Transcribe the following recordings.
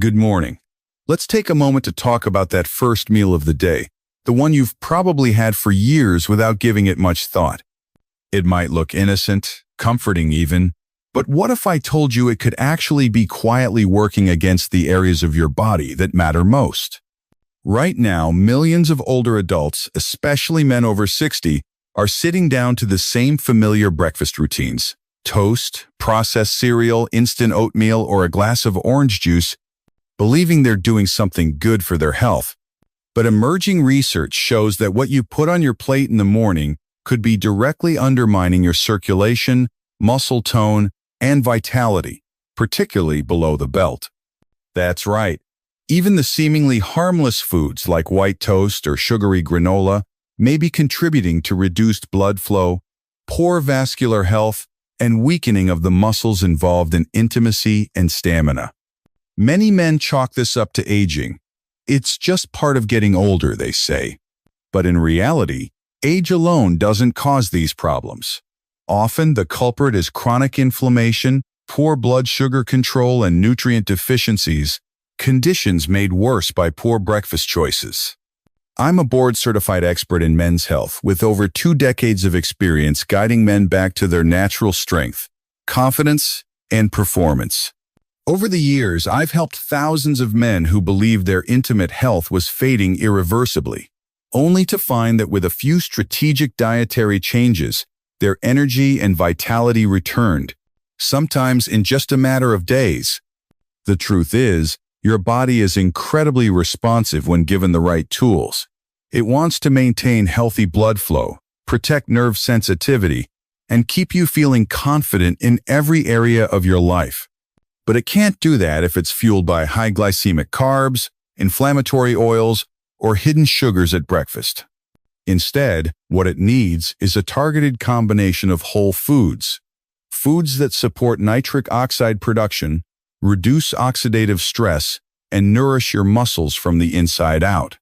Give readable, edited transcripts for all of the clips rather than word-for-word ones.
Good morning. Let's take a moment to talk about that first meal of the day, the one you've probably had for years without giving it much thought. It might look innocent, comforting even, but what if I told you it could actually be quietly working against the areas of your body that matter most? Right now, millions of older adults, especially men over 60, are sitting down to the same familiar breakfast routines: toast, processed cereal, instant oatmeal, or a glass of orange juice, believing they're doing something good for their health. But emerging research shows that what you put on your plate in the morning could be directly undermining your circulation, muscle tone, and vitality, particularly below the belt. That's right. Even the seemingly harmless foods like white toast or sugary granola may be contributing to reduced blood flow, poor vascular health, and weakening of the muscles involved in intimacy and stamina. Many men chalk this up to aging. It's just part of getting older, they say. But in reality, age alone doesn't cause these problems. Often, the culprit is chronic inflammation, poor blood sugar control, and nutrient deficiencies, conditions made worse by poor breakfast choices. I'm a board-certified expert in men's health with over 2 decades of experience guiding men back to their natural strength, confidence, and performance. Over the years, I've helped thousands of men who believed their intimate health was fading irreversibly, only to find that with a few strategic dietary changes, their energy and vitality returned, sometimes in just a matter of days. The truth is, your body is incredibly responsive when given the right tools. It wants to maintain healthy blood flow, protect nerve sensitivity, and keep you feeling confident in every area of your life. But it can't do that if it's fueled by high glycemic carbs, inflammatory oils, or hidden sugars at breakfast. Instead, what it needs is a targeted combination of whole foods. Foods that support nitric oxide production, reduce oxidative stress, and nourish your muscles from the inside out.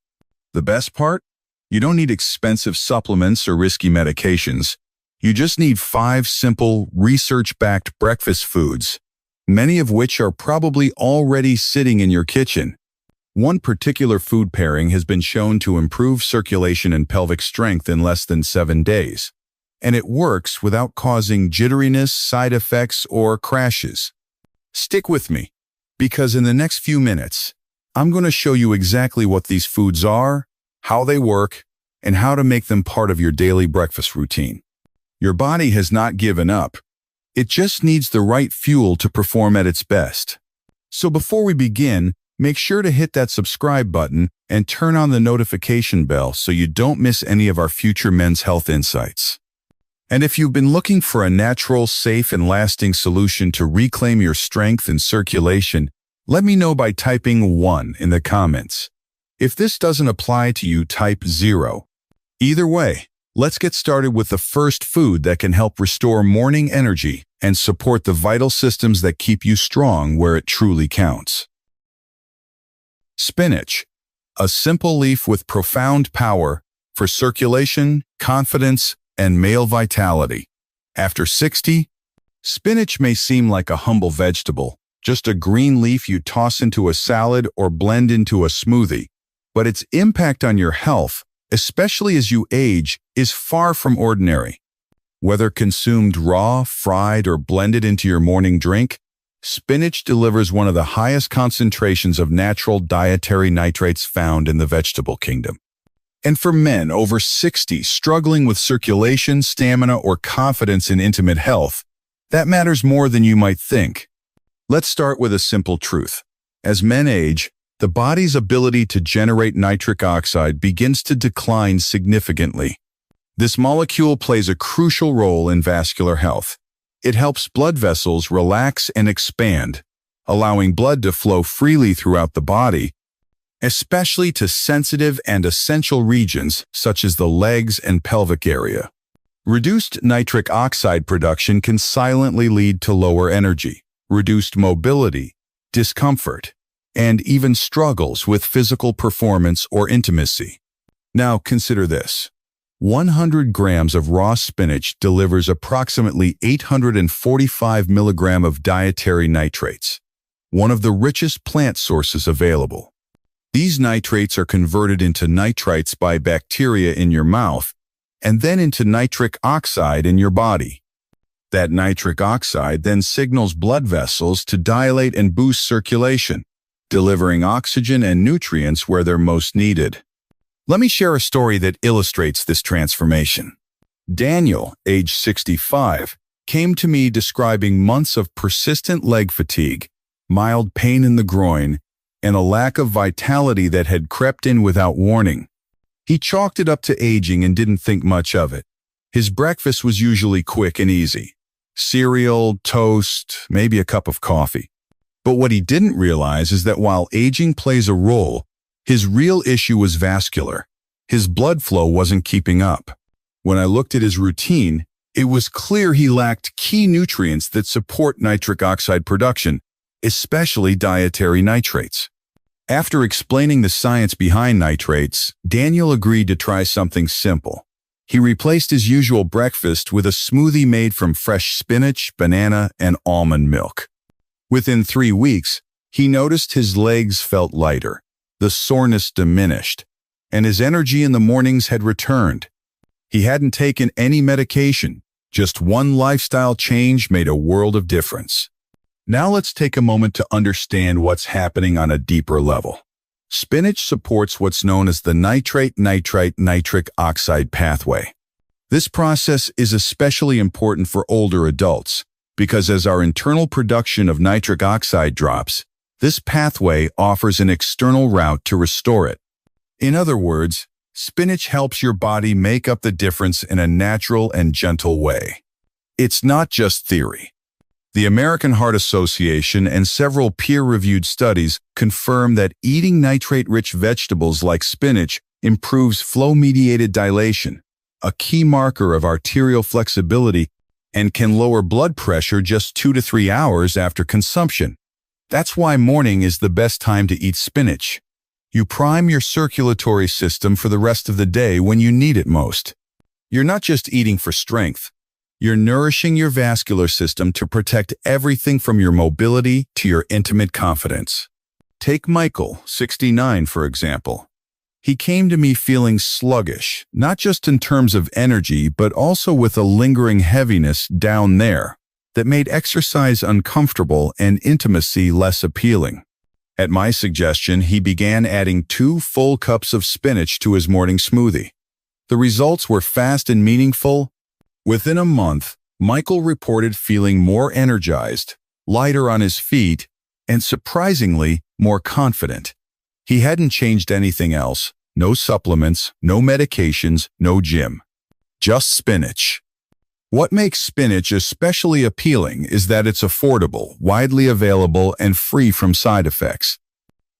The best part? You don't need expensive supplements or risky medications. You just need 5 simple, research-backed breakfast foods, many of which are probably already sitting in your kitchen. One particular food pairing has been shown to improve circulation and pelvic strength in less than 7 days, and it works without causing jitteriness, side effects, or crashes. Stick with me, because in the next few minutes, I'm going to show you exactly what these foods are, how they work, and how to make them part of your daily breakfast routine. Your body has not given up. It just needs the right fuel to perform at its best. So before we begin, make sure to hit that subscribe button and turn on the notification bell so you don't miss any of our future men's health insights. And if you've been looking for a natural, safe, and lasting solution to reclaim your strength and circulation, let me know by typing 1 in the comments. If this doesn't apply to you, type 0. Either way, let's get started with the first food that can help restore morning energy and support the vital systems that keep you strong where it truly counts. Spinach, a simple leaf with profound power for circulation, confidence, and male vitality. After 60, spinach may seem like a humble vegetable, just a green leaf you toss into a salad or blend into a smoothie, but its impact on your health, especially as you age, is far from ordinary. Whether consumed raw, fried, or blended into your morning drink, spinach delivers one of the highest concentrations of natural dietary nitrates found in the vegetable kingdom. And for men over 60 struggling with circulation, stamina, or confidence in intimate health, that matters more than you might think. Let's start with a simple truth. As men age, the body's ability to generate nitric oxide begins to decline significantly. This molecule plays a crucial role in vascular health. It helps blood vessels relax and expand, allowing blood to flow freely throughout the body, especially to sensitive and essential regions such as the legs and pelvic area. Reduced nitric oxide production can silently lead to lower energy, reduced mobility, discomfort, and even struggles with physical performance or intimacy. Now consider this. 100 grams of raw spinach delivers approximately 845 milligrams of dietary nitrates. one of the richest plant sources available. These nitrates are converted into nitrites by bacteria in your mouth and then into nitric oxide in your body. That nitric oxide then signals blood vessels to dilate and boost circulation, delivering oxygen and nutrients where they're most needed. Let me share a story that illustrates this transformation. Daniel, age 65, came to me describing months of persistent leg fatigue, mild pain in the groin, and a lack of vitality that had crept in without warning. He chalked it up to aging and didn't think much of it. His breakfast was usually quick and easy: cereal, toast, maybe a cup of coffee. But what he didn't realize is that while aging plays a role, his real issue was vascular. His blood flow wasn't keeping up. When I looked at his routine, it was clear he lacked key nutrients that support nitric oxide production, especially dietary nitrates. After explaining the science behind nitrates, Daniel agreed to try something simple. He replaced his usual breakfast with a smoothie made from fresh spinach, banana, and almond milk. Within 3 weeks, he noticed his legs felt lighter, the soreness diminished, and his energy in the mornings had returned. He hadn't taken any medication. Just one lifestyle change made a world of difference. Now let's take a moment to understand what's happening on a deeper level. Spinach supports what's known as the nitrite-nitric oxide pathway. This process is especially important for older adults because as our internal production of nitric oxide drops, this pathway offers an external route to restore it. In other words, spinach helps your body make up the difference in a natural and gentle way. It's not just theory. The American Heart Association and several peer-reviewed studies confirm that eating nitrate-rich vegetables like spinach improves flow-mediated dilation, a key marker of arterial flexibility, and can lower blood pressure just 2 to 3 hours after consumption. That's why morning is the best time to eat spinach. You prime your circulatory system for the rest of the day when you need it most. You're not just eating for strength. You're nourishing your vascular system to protect everything from your mobility to your intimate confidence. Take Michael, 69, for example. He came to me feeling sluggish, not just in terms of energy, but also with a lingering heaviness down there that made exercise uncomfortable and intimacy less appealing. At my suggestion, he began adding 2 full cups of spinach to his morning smoothie. The results were fast and meaningful. Within a month, Michael reported feeling more energized, lighter on his feet, and surprisingly, more confident. He hadn't changed anything else. No supplements, no medications, no gym. Just spinach. What makes spinach especially appealing is that it's affordable, widely available, and free from side effects.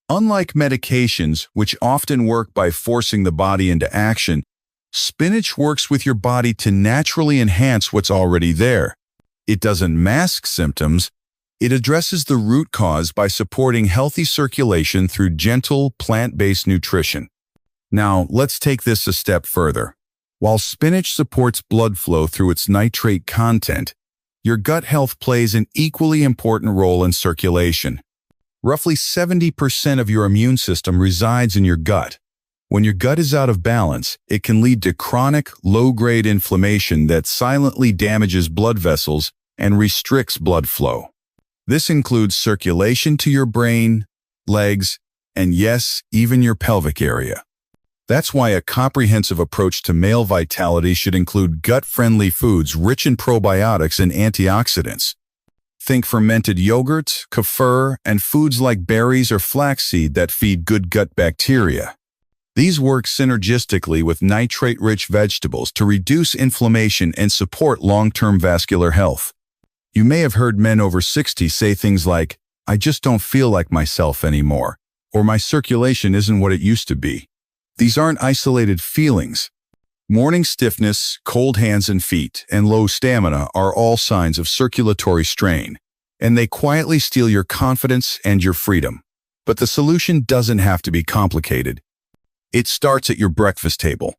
Unlike medications, which often work by forcing the body into action, spinach works with your body to naturally enhance what's already there. It doesn't mask symptoms. It addresses the root cause by supporting healthy circulation through gentle, plant-based nutrition. Now, let's take this a step further. While spinach supports blood flow through its nitrate content, your gut health plays an equally important role in circulation. Roughly 70% of your immune system resides in your gut. When your gut is out of balance, it can lead to chronic, low-grade inflammation that silently damages blood vessels and restricts blood flow. This includes circulation to your brain, legs, and yes, even your pelvic area. That's why a comprehensive approach to male vitality should include gut-friendly foods rich in probiotics and antioxidants. Think fermented yogurt, kefir, and foods like berries or flaxseed that feed good gut bacteria. These work synergistically with nitrate-rich vegetables to reduce inflammation and support long-term vascular health. You may have heard men over 60 say things like, "I just don't feel like myself anymore," or "my circulation isn't what it used to be." These aren't isolated feelings. Morning stiffness, cold hands and feet, and low stamina are all signs of circulatory strain, and they quietly steal your confidence and your freedom. But the solution doesn't have to be complicated. It starts at your breakfast table.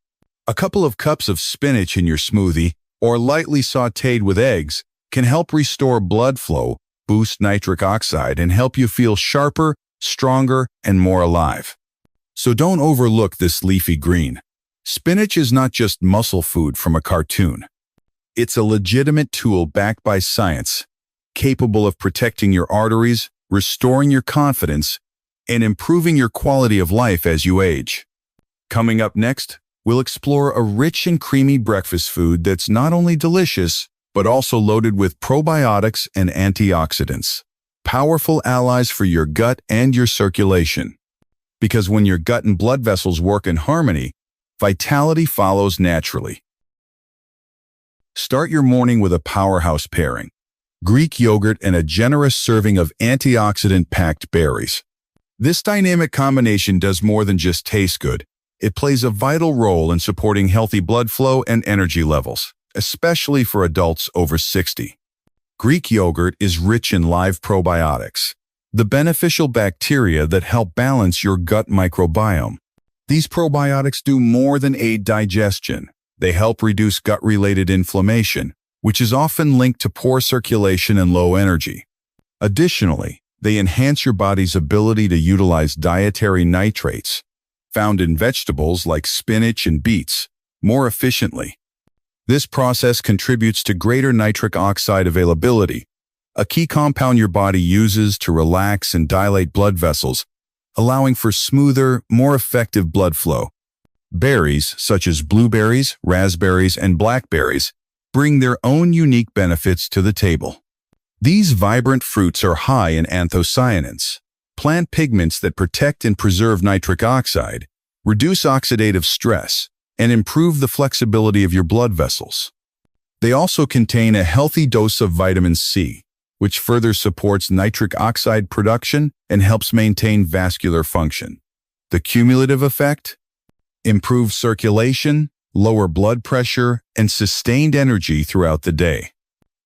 A couple of cups of spinach in your smoothie, or lightly sautéed with eggs, can help restore blood flow, boost nitric oxide and help you feel sharper, stronger, and more alive. So don't overlook this leafy green. Spinach is not just muscle food from a cartoon. It's a legitimate tool backed by science, capable of protecting your arteries, restoring your confidence, and improving your quality of life as you age. Coming up next, we'll explore a rich and creamy breakfast food that's not only delicious, but also loaded with probiotics and antioxidants, powerful allies for your gut and your circulation. Because when your gut and blood vessels work in harmony, vitality follows naturally. Start your morning with a powerhouse pairing: Greek yogurt and a generous serving of antioxidant-packed berries. This dynamic combination does more than just taste good. It plays a vital role in supporting healthy blood flow and energy levels, especially for adults over 60. Greek yogurt is rich in live probiotics, the beneficial bacteria that help balance your gut microbiome. These probiotics do more than aid digestion. They help reduce gut-related inflammation, which is often linked to poor circulation and low energy. Additionally, they enhance your body's ability to utilize dietary nitrates, found in vegetables like spinach and beets, more efficiently. This process contributes to greater nitric oxide availability, a key compound your body uses to relax and dilate blood vessels, allowing for smoother, more effective blood flow. Berries, such as blueberries, raspberries, and blackberries, bring their own unique benefits to the table. These vibrant fruits are high in anthocyanins, plant pigments that protect and preserve nitric oxide, reduce oxidative stress, and improve the flexibility of your blood vessels. They also contain a healthy dose of vitamin C, which further supports nitric oxide production and helps maintain vascular function. The cumulative effect? Improved circulation, lower blood pressure, and sustained energy throughout the day.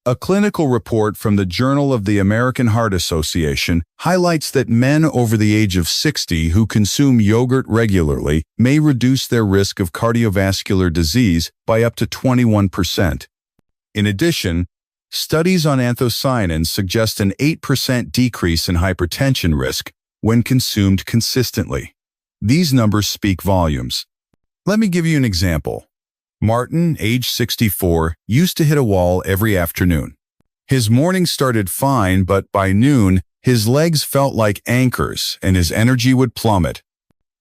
A clinical report from the Journal of the American Heart Association highlights that men over the age of 60 who consume yogurt regularly may reduce their risk of cardiovascular disease by up to 21%. In addition, studies on anthocyanins suggest an 8% decrease in hypertension risk when consumed consistently. These numbers speak volumes. Let me give you an example. Martin, age 64, used to hit a wall every afternoon. His morning started fine, but by noon, his legs felt like anchors and his energy would plummet.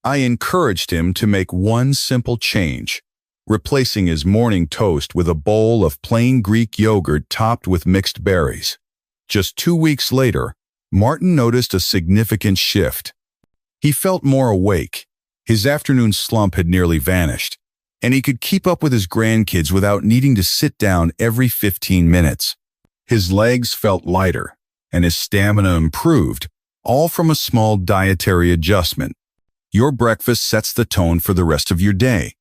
I encouraged him to make one simple change, replacing his morning toast with a bowl of plain Greek yogurt topped with mixed berries. Just 2 weeks later, Martin noticed a significant shift. He felt more awake. His afternoon slump had nearly vanished, and he could keep up with his grandkids without needing to sit down every 15 minutes. His legs felt lighter, and his stamina improved, all from a small dietary adjustment. Your breakfast sets the tone for the rest of your day.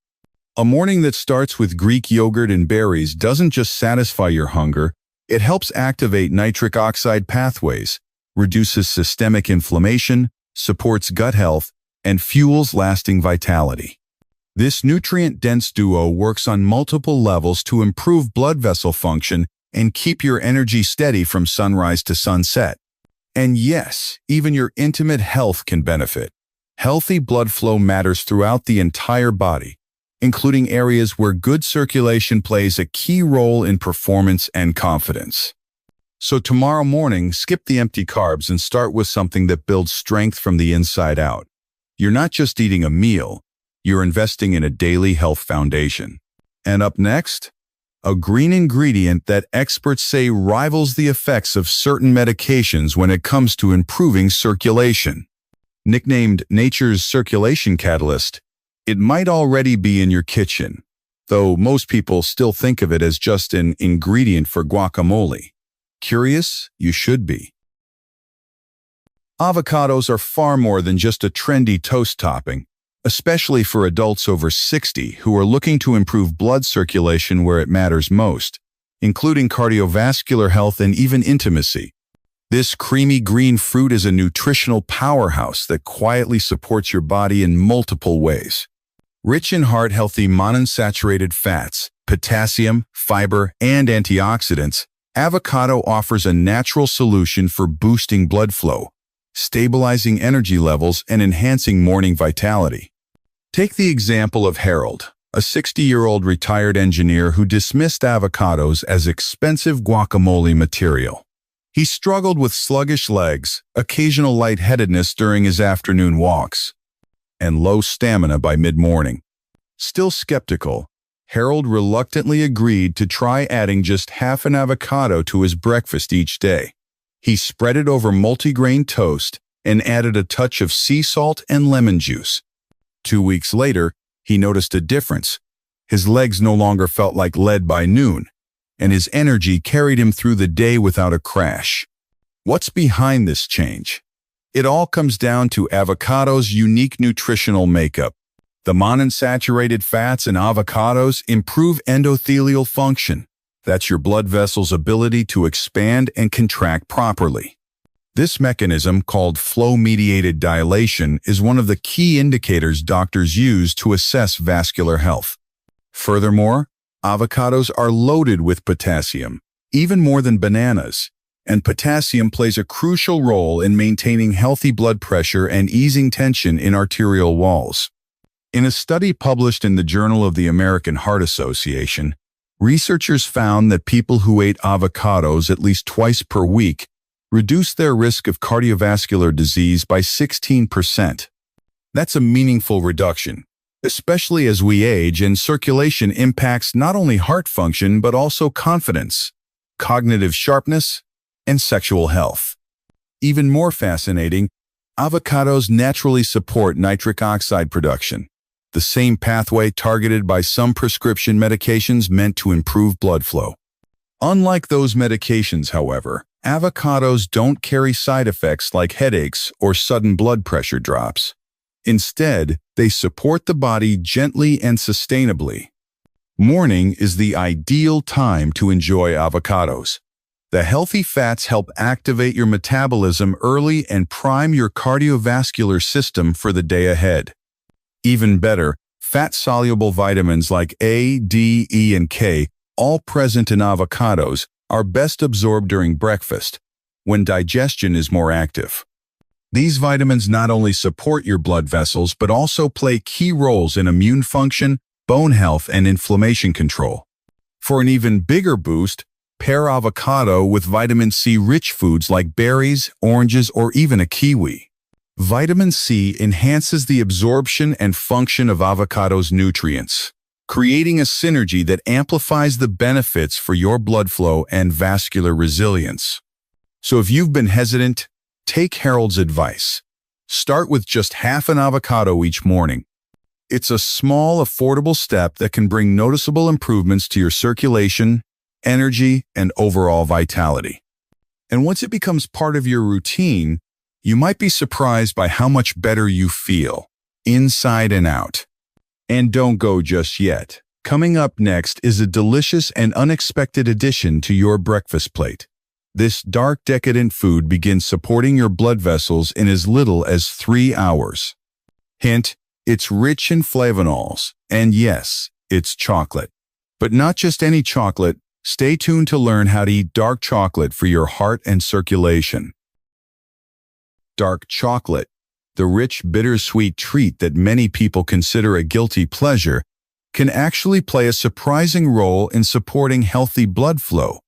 A morning that starts with Greek yogurt and berries doesn't just satisfy your hunger, it helps activate nitric oxide pathways, reduces systemic inflammation, supports gut health, and fuels lasting vitality. This nutrient-dense duo works on multiple levels to improve blood vessel function and keep your energy steady from sunrise to sunset. And yes, even your intimate health can benefit. Healthy blood flow matters throughout the entire body, including areas where good circulation plays a key role in performance and confidence. So tomorrow morning, skip the empty carbs and start with something that builds strength from the inside out. You're not just eating a meal, you're investing in a daily health foundation. And up next, a green ingredient that experts say rivals the effects of certain medications when it comes to improving circulation. Nicknamed nature's circulation catalyst, it might already be in your kitchen, though most people still think of it as just an ingredient for guacamole. Curious? You should be. Avocados are far more than just a trendy toast topping, especially for adults over 60 who are looking to improve blood circulation where it matters most, including cardiovascular health and even intimacy. This creamy green fruit is a nutritional powerhouse that quietly supports your body in multiple ways. Rich in heart-healthy monounsaturated fats, potassium, fiber, and antioxidants, Avocado offers a natural solution for boosting blood flow, stabilizing energy levels, and enhancing morning vitality. Take the example of Harold, a 60-year-old retired engineer who dismissed avocados as expensive guacamole material. He struggled with sluggish legs, occasional lightheadedness during his afternoon walks, and low stamina by mid-morning. Still skeptical, Harold reluctantly agreed to try adding just half an avocado to his breakfast each day. He spread it over multigrain toast and added a touch of sea salt and lemon juice. 2 weeks later, he noticed a difference. His legs no longer felt like lead by noon, and his energy carried him through the day without a crash. What's behind this change? It all comes down to avocado's unique nutritional makeup. The monounsaturated fats in avocados improve endothelial function. That's your blood vessels' ability to expand and contract properly. This mechanism, called flow-mediated dilation, is one of the key indicators doctors use to assess vascular health. Furthermore, avocados are loaded with potassium, even more than bananas, and potassium plays a crucial role in maintaining healthy blood pressure and easing tension in arterial walls. In a study published in the Journal of the American Heart Association, researchers found that people who ate avocados at least twice per week reduced their risk of cardiovascular disease by 16%. That's a meaningful reduction, especially as we age and circulation impacts not only heart function but also confidence, cognitive sharpness, and sexual health. Even more fascinating, avocados naturally support nitric oxide production, the same pathway targeted by some prescription medications meant to improve blood flow. Unlike those medications, however, avocados don't carry side effects like headaches or sudden blood pressure drops. Instead, they support the body gently and sustainably. Morning is the ideal time to enjoy avocados. The healthy fats help activate your metabolism early and prime your cardiovascular system for the day ahead. Even better, fat-soluble vitamins like A, D, E, and K, all present in avocados, are best absorbed during breakfast, when digestion is more active. These vitamins not only support your blood vessels but also play key roles in immune function, bone health, and inflammation control. For an even bigger boost, pair avocado with vitamin C-rich foods like berries, oranges, or even a kiwi. Vitamin C enhances the absorption and function of avocado's nutrients, creating a synergy that amplifies the benefits for your blood flow and vascular resilience. So if you've been hesitant, take Harold's advice. Start with just half an avocado each morning. It's a small, affordable step that can bring noticeable improvements to your circulation, energy, and overall vitality. And once it becomes part of your routine, you might be surprised by how much better you feel, inside and out. And don't go just yet. Coming up next is a delicious and unexpected addition to your breakfast plate. This dark, decadent food begins supporting your blood vessels in as little as 3 hours. Hint, it's rich in flavonols, and yes, it's chocolate. But not just any chocolate. Stay tuned to learn how to eat dark chocolate for your heart and circulation. Dark chocolate, the rich, bittersweet treat that many people consider a guilty pleasure, can actually play a surprising role in supporting healthy blood flow.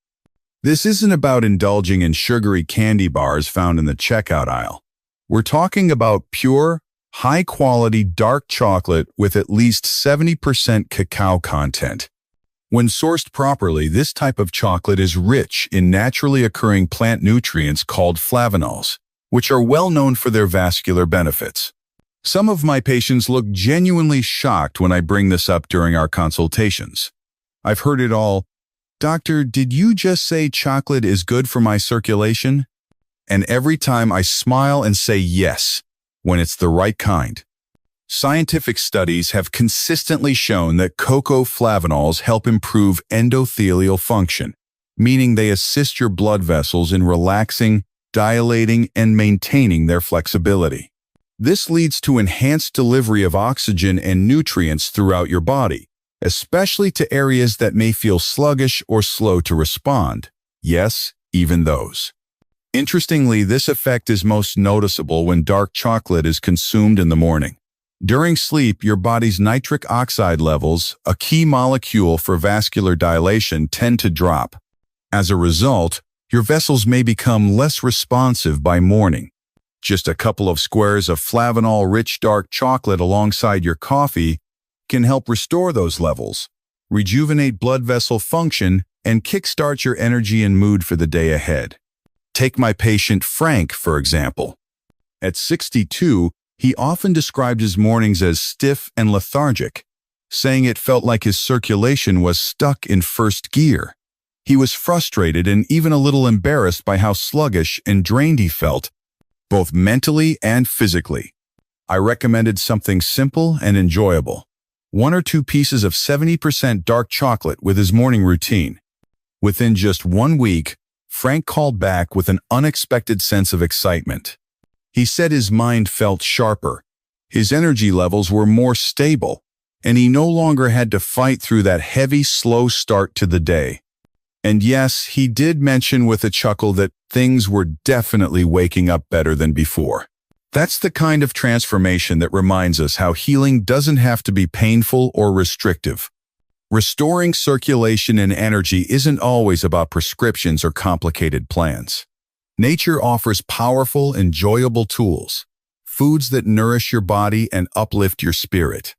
This isn't about indulging in sugary candy bars found in the checkout aisle. We're talking about pure, high-quality dark chocolate with at least 70% cacao content. When sourced properly, this type of chocolate is rich in naturally occurring plant nutrients called flavonols, which are well known for their vascular benefits. Some of my patients look genuinely shocked when I bring this up during our consultations. I've heard it all, "Doctor, did you just say chocolate is good for my circulation?" And every time I smile and say yes, when it's the right kind. Scientific studies have consistently shown that cocoa flavonols help improve endothelial function, meaning they assist your blood vessels in relaxing, dilating, and maintaining their flexibility. This leads to enhanced delivery of oxygen and nutrients throughout your body, especially to areas that may feel sluggish or slow to respond. Yes, even those. Interestingly, this effect is most noticeable when dark chocolate is consumed in the morning. During sleep, your body's nitric oxide levels, a key molecule for vascular dilation, tend to drop. As a result, your vessels may become less responsive by morning. Just a couple of squares of flavanol-rich dark chocolate alongside your coffee can help restore those levels, rejuvenate blood vessel function, and kickstart your energy and mood for the day ahead. Take my patient Frank, for example. At 62, he often described his mornings as stiff and lethargic, saying it felt like his circulation was stuck in first gear. He was frustrated and even a little embarrassed by how sluggish and drained he felt, both mentally and physically. I recommended something simple and enjoyable: 1 or 2 pieces of 70% dark chocolate with his morning routine. Within just 1 week, Frank called back with an unexpected sense of excitement. He said his mind felt sharper, his energy levels were more stable, and he no longer had to fight through that heavy, slow start to the day. And yes, he did mention with a chuckle that things were definitely waking up better than before. That's the kind of transformation that reminds us how healing doesn't have to be painful or restrictive. Restoring circulation and energy isn't always about prescriptions or complicated plans. Nature offers powerful, enjoyable tools, foods that nourish your body and uplift your spirit.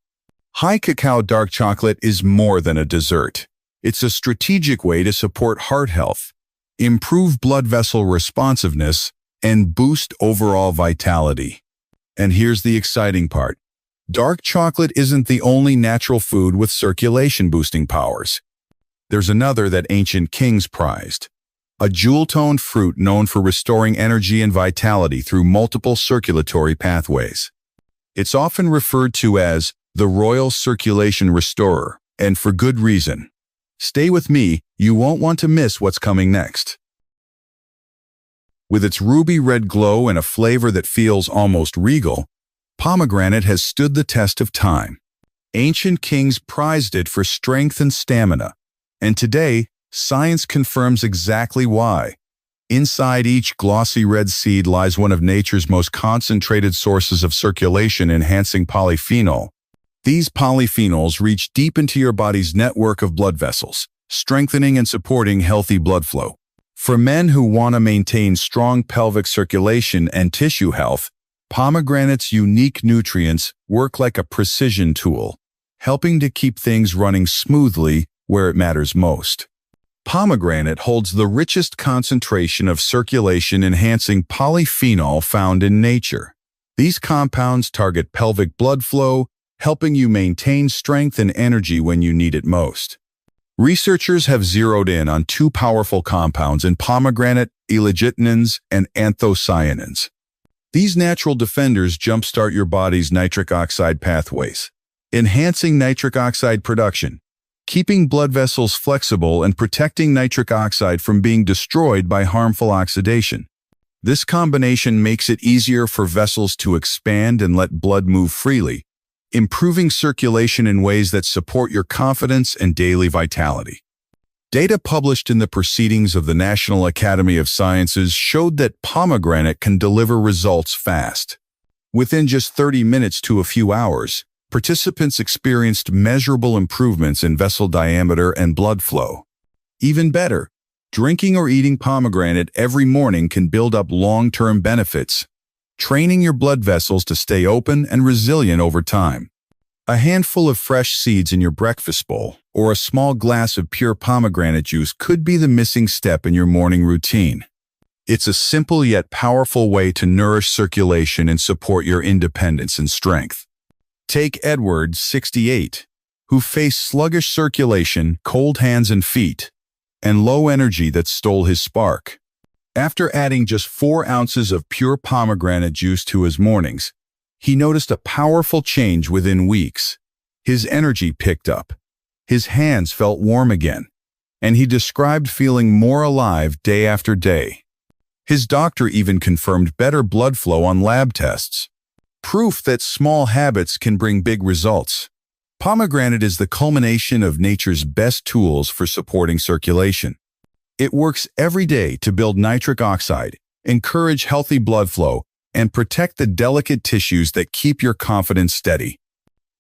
High cacao dark chocolate is more than a dessert. It's a strategic way to support heart health, improve blood vessel responsiveness, and boost overall vitality. And here's the exciting part. Dark chocolate isn't the only natural food with circulation-boosting powers. There's another that ancient kings prized: a jewel-toned fruit known for restoring energy and vitality through multiple circulatory pathways. It's often referred to as the royal circulation restorer, and for good reason. Stay with me, you won't want to miss what's coming next. With its ruby red glow and a flavor that feels almost regal, pomegranate has stood the test of time. Ancient kings prized it for strength and stamina, and today, science confirms exactly why. Inside each glossy red seed lies one of nature's most concentrated sources of circulation-enhancing polyphenol. These polyphenols reach deep into your body's network of blood vessels, strengthening and supporting healthy blood flow. For men who want to maintain strong pelvic circulation and tissue health, pomegranate's unique nutrients work like a precision tool, helping to keep things running smoothly where it matters most. Pomegranate holds the richest concentration of circulation-enhancing polyphenol found in nature. These compounds target pelvic blood flow, helping you maintain strength and energy when you need it most. Researchers have zeroed in on 2 powerful compounds in pomegranate: elagitinins and anthocyanins. These natural defenders jumpstart your body's nitric oxide pathways, enhancing nitric oxide production, keeping blood vessels flexible and protecting nitric oxide from being destroyed by harmful oxidation. This combination makes it easier for vessels to expand and let blood move freely, improving circulation in ways that support your confidence and daily vitality. Data published in the Proceedings of the National Academy of Sciences showed that pomegranate can deliver results fast. Within just 30 minutes to a few hours, participants experienced measurable improvements in vessel diameter and blood flow. Even better, drinking or eating pomegranate every morning can build up long-term benefits, training your blood vessels to stay open and resilient over time. A handful of fresh seeds in your breakfast bowl or a small glass of pure pomegranate juice could be the missing step in your morning routine. It's a simple yet powerful way to nourish circulation and support your independence and strength. Take Edward, 68, who faced sluggish circulation, cold hands and feet, and low energy that stole his spark. After adding just 4 ounces of pure pomegranate juice to his mornings, he noticed a powerful change within weeks. His energy picked up, his hands felt warm again, and he described feeling more alive day after day. His doctor even confirmed better blood flow on lab tests. Proof that small habits can bring big results. Pomegranate is the culmination of nature's best tools for supporting circulation. It works every day to build nitric oxide, encourage healthy blood flow, and protect the delicate tissues that keep your confidence steady.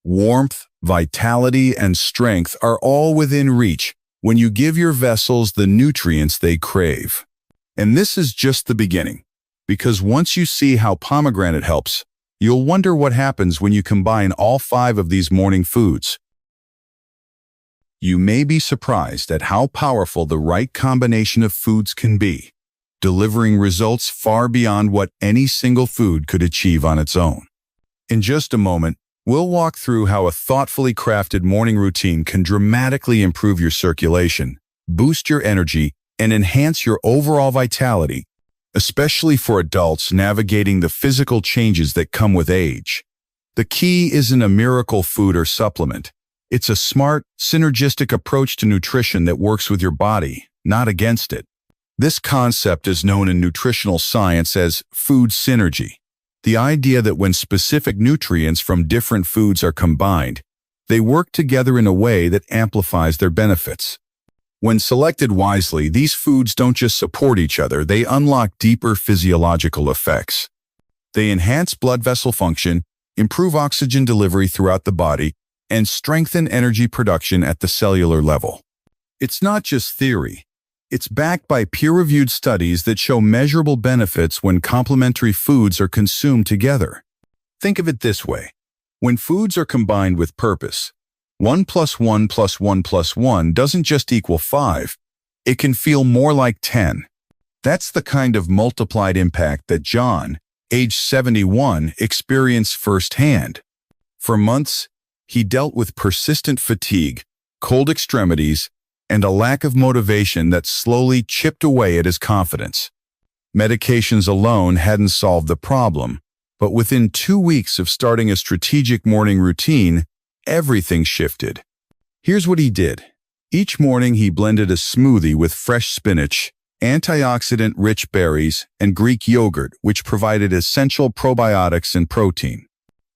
Warmth, vitality, and strength are all within reach when you give your vessels the nutrients they crave. And this is just the beginning, because once you see how pomegranate helps, you'll wonder what happens when you combine all 5 of these morning foods. You may be surprised at how powerful the right combination of foods can be, delivering results far beyond what any single food could achieve on its own. In just a moment, we'll walk through how a thoughtfully crafted morning routine can dramatically improve your circulation, boost your energy, and enhance your overall vitality, especially for adults navigating the physical changes that come with age. The key isn't a miracle food or supplement. It's a smart, synergistic approach to nutrition that works with your body, not against it. This concept is known in nutritional science as food synergy. The idea that when specific nutrients from different foods are combined, they work together in a way that amplifies their benefits. When selected wisely, these foods don't just support each other, they unlock deeper physiological effects. They enhance blood vessel function, improve oxygen delivery throughout the body, and strengthen energy production at the cellular level. It's not just theory. It's backed by peer-reviewed studies that show measurable benefits when complementary foods are consumed together. Think of it this way. When foods are combined with purpose, 1 + 1 + 1 + 1 doesn't just equal 5. It can feel more like 10. That's the kind of multiplied impact that John, age 71, experienced firsthand. For months, he dealt with persistent fatigue, cold extremities, and a lack of motivation that slowly chipped away at his confidence. Medications alone hadn't solved the problem, but within 2 weeks of starting a strategic morning routine, everything shifted. Here's what he did. Each morning he blended a smoothie with fresh spinach, antioxidant-rich berries, and Greek yogurt, which provided essential probiotics and protein.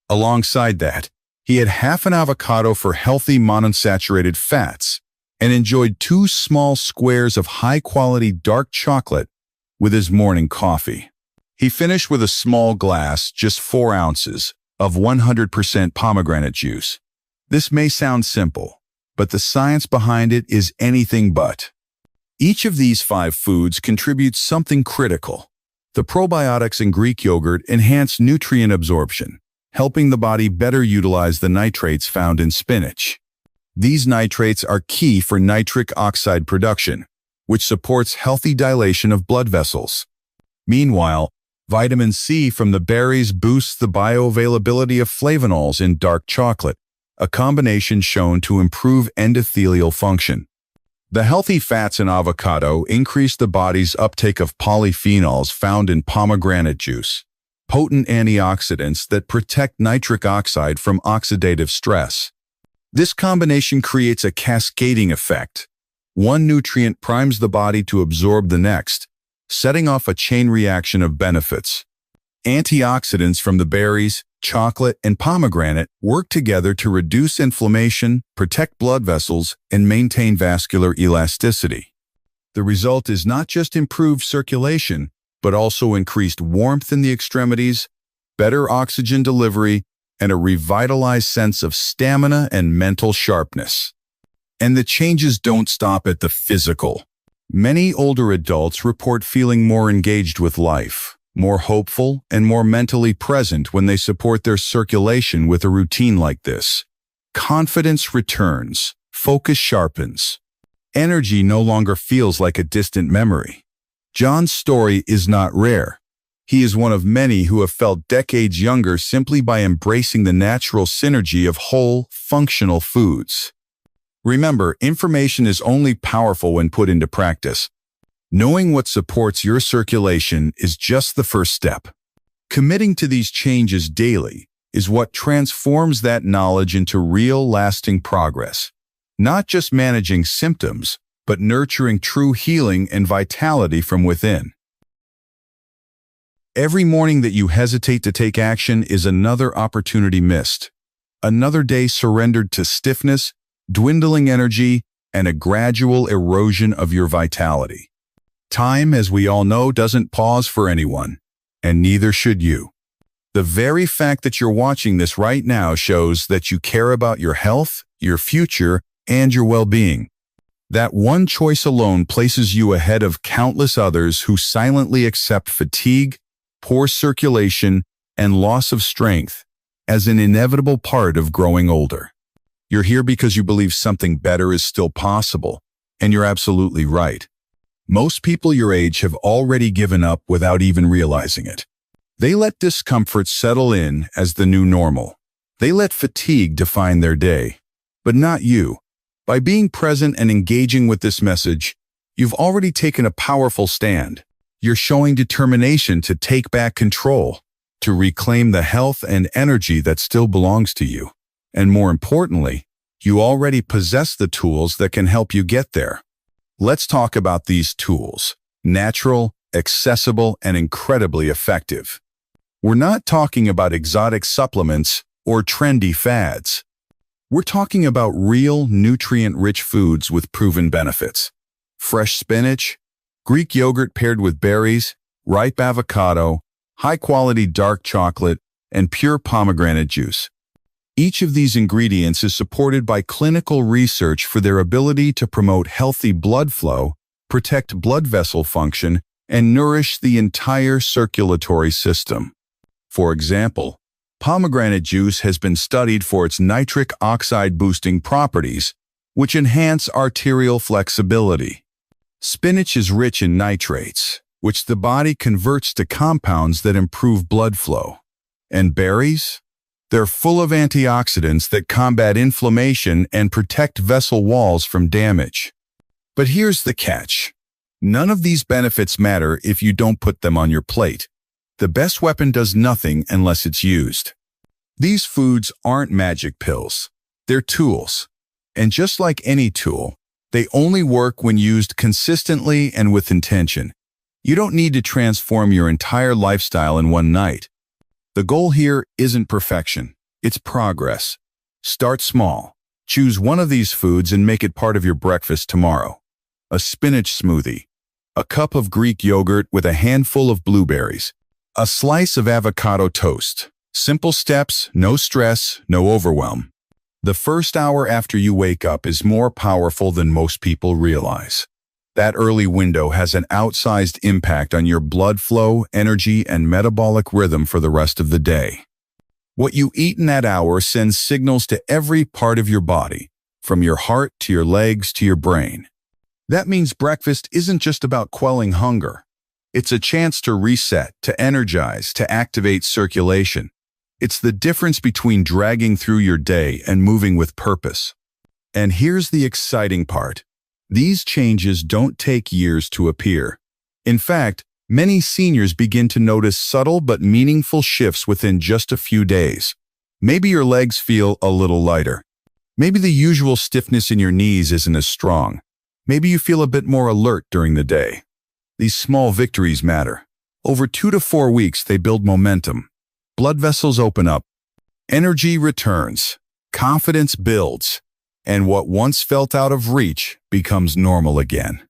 Alongside that, he had half an avocado for healthy monounsaturated fats, and enjoyed 2 small squares of high-quality dark chocolate with his morning coffee. He finished with a small glass, just 4 ounces, of 100% pomegranate juice. This may sound simple, but the science behind it is anything but. Each of these 5 foods contributes something critical. The probiotics in Greek yogurt enhance nutrient absorption, helping the body better utilize the nitrates found in spinach. These nitrates are key for nitric oxide production, which supports healthy dilation of blood vessels. Meanwhile, vitamin C from the berries boosts the bioavailability of flavonols in dark chocolate, a combination shown to improve endothelial function. The healthy fats in avocado increase the body's uptake of polyphenols found in pomegranate juice, potent antioxidants that protect nitric oxide from oxidative stress. This combination creates a cascading effect. One nutrient primes the body to absorb the next, setting off a chain reaction of benefits. Antioxidants from the berries, chocolate, and pomegranate work together to reduce inflammation, protect blood vessels, and maintain vascular elasticity. The result is not just improved circulation, but also increased warmth in the extremities, better oxygen delivery, and a revitalized sense of stamina and mental sharpness. And the changes don't stop at the physical. Many older adults report feeling more engaged with life, more hopeful, and more mentally present when they support their circulation with a routine like this. Confidence returns, focus sharpens. Energy no longer feels like a distant memory. John's story is not rare. He is one of many who have felt decades younger simply by embracing the natural synergy of whole, functional foods. Remember, information is only powerful when put into practice. Knowing what supports your circulation is just the first step. Committing to these changes daily is what transforms that knowledge into real, lasting progress. Not just managing symptoms, but nurturing true healing and vitality from within. Every morning that you hesitate to take action is another opportunity missed. Another day surrendered to stiffness, dwindling energy, and a gradual erosion of your vitality. Time, as we all know, doesn't pause for anyone, and neither should you. The very fact that you're watching this right now shows that you care about your health, your future, and your well-being. That one choice alone places you ahead of countless others who silently accept fatigue, poor circulation, and loss of strength as an inevitable part of growing older. You're here because you believe something better is still possible, and you're absolutely right. Most people your age have already given up without even realizing it. They let discomfort settle in as the new normal. They let fatigue define their day. But not you. By being present and engaging with this message, you've already taken a powerful stand. You're showing determination to take back control, to reclaim the health and energy that still belongs to you. And more importantly, you already possess the tools that can help you get there. Let's talk about these tools. Natural, accessible, and incredibly effective. We're not talking about exotic supplements or trendy fads. We're talking about real, nutrient-rich foods with proven benefits. Fresh spinach, Greek yogurt paired with berries, ripe avocado, high-quality dark chocolate, and pure pomegranate juice. Each of these ingredients is supported by clinical research for their ability to promote healthy blood flow, protect blood vessel function, and nourish the entire circulatory system. For example, pomegranate juice has been studied for its nitric oxide-boosting properties, which enhance arterial flexibility. Spinach is rich in nitrates, which the body converts to compounds that improve blood flow. And berries? They're full of antioxidants that combat inflammation and protect vessel walls from damage. But here's the catch. None of these benefits matter if you don't put them on your plate. The best weapon does nothing unless it's used. These foods aren't magic pills. They're tools. And just like any tool, they only work when used consistently and with intention. You don't need to transform your entire lifestyle in one night. The goal here isn't perfection. It's progress. Start small. Choose one of these foods and make it part of your breakfast tomorrow. A spinach smoothie. A cup of Greek yogurt with a handful of blueberries. A slice of avocado toast. Simple steps, no stress, no overwhelm. The first hour after you wake up is more powerful than most people realize. That early window has an outsized impact on your blood flow, energy, and metabolic rhythm for the rest of the day. What you eat in that hour sends signals to every part of your body, from your heart to your legs to your brain. That means breakfast isn't just about quelling hunger. It's a chance to reset, to energize, to activate circulation. It's the difference between dragging through your day and moving with purpose. And here's the exciting part. These changes don't take years to appear. In fact, many seniors begin to notice subtle but meaningful shifts within just a few days. Maybe your legs feel a little lighter. Maybe the usual stiffness in your knees isn't as strong. Maybe you feel a bit more alert during the day. These small victories matter. Over 2 to 4 weeks, they build momentum. Blood vessels open up. Energy returns. Confidence builds. And what once felt out of reach becomes normal again.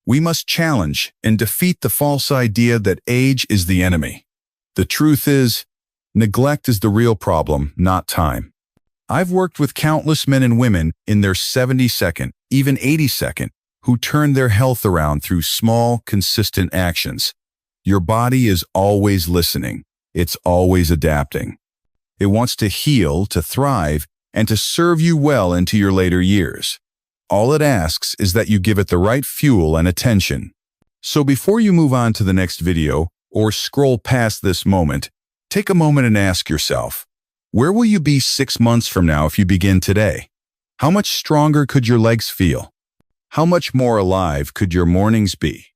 We must challenge and defeat the false idea that age is the enemy. The truth is, neglect is the real problem, not time. I've worked with countless men and women in their 72nd, even 82nd, who turned their health around through small, consistent actions. Your body is always listening. It's always adapting. It wants to heal, to thrive, and to serve you well into your later years. All it asks is that you give it the right fuel and attention. So before you move on to the next video or scroll past this moment, take a moment and ask yourself, where will you be 6 months from now if you begin today? How much stronger could your legs feel? How much more alive could your mornings be?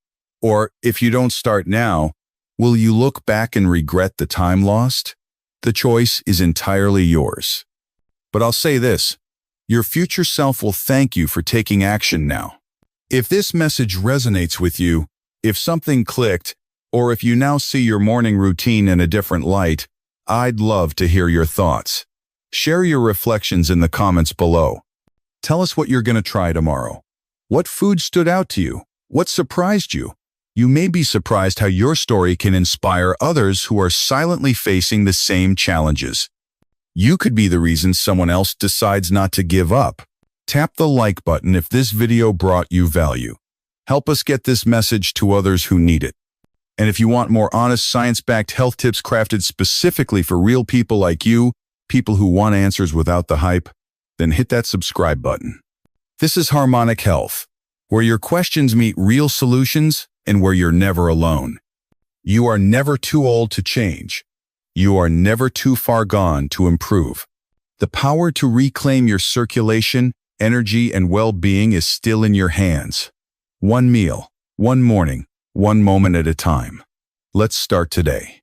Or if you don't start now, will you look back and regret the time lost? The choice is entirely yours. But I'll say this, your future self will thank you for taking action now. If this message resonates with you, if something clicked, or if you now see your morning routine in a different light, I'd love to hear your thoughts. Share your reflections in the comments below. Tell us what you're going to try tomorrow. What food stood out to you? What surprised you? You may be surprised how your story can inspire others who are silently facing the same challenges. You could be the reason someone else decides not to give up. Tap the like button if this video brought you value. Help us get this message to others who need it. And if you want more honest, science-backed health tips crafted specifically for real people like you, people who want answers without the hype, then hit that subscribe button. This is Harmonic Health, where your questions meet real solutions and where you're never alone. You are never too old to change. You are never too far gone to improve. The power to reclaim your circulation, energy, and well-being is still in your hands. One meal, one morning, one moment at a time. Let's start today.